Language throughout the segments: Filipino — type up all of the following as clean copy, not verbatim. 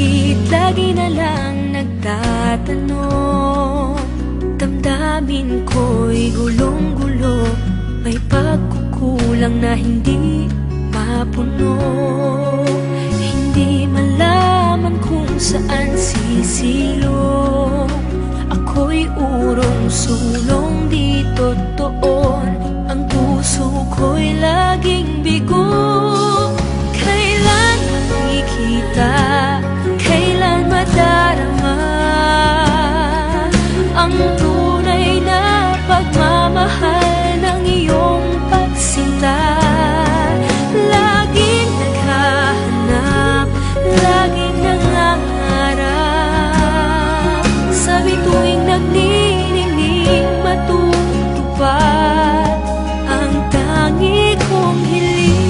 Bakit lagi na lang nagtatanong? Damdamin ko'y gulong-gulo, may pagkukulang na hindi mapuno. Hindi malaman kung saan sisilong. Ako'y urong-sulong dito doon. Ang puso ko'y laging bigo. Kailan makikita, kailan madarama ang tunay na pagmamahal ng iyong pagsinta. Laging naghahanap, laging nangangarap, sa bituing nagnining matutupad ang tangi kong hiling.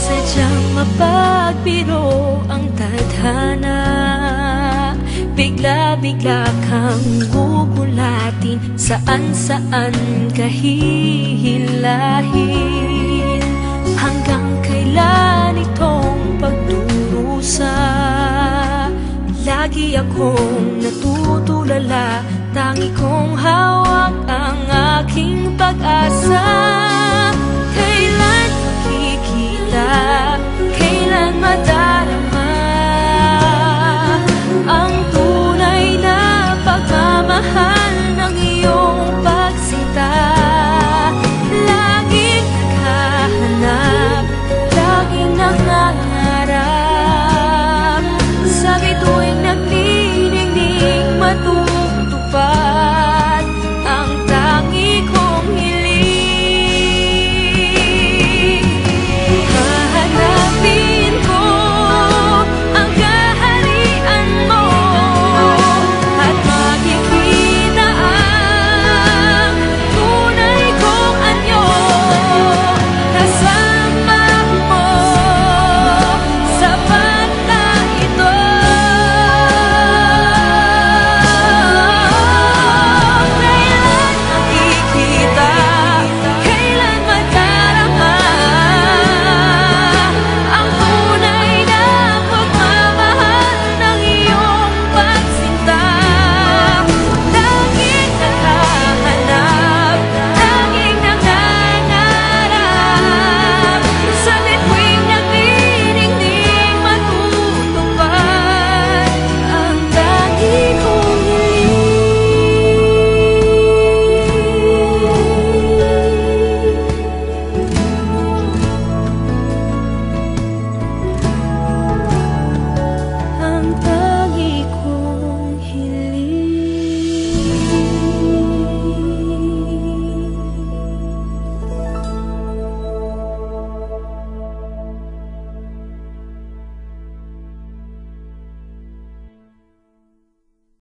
Sadyang mapagbiro ang tadhana, bigla-bigla kang gugulatin, saan-saan kahihilahin. Hanggang kailan itong pagdurusa? Lagi akong natutulala, tangi kong hawak ang aking pag-asa. Kailan makikita,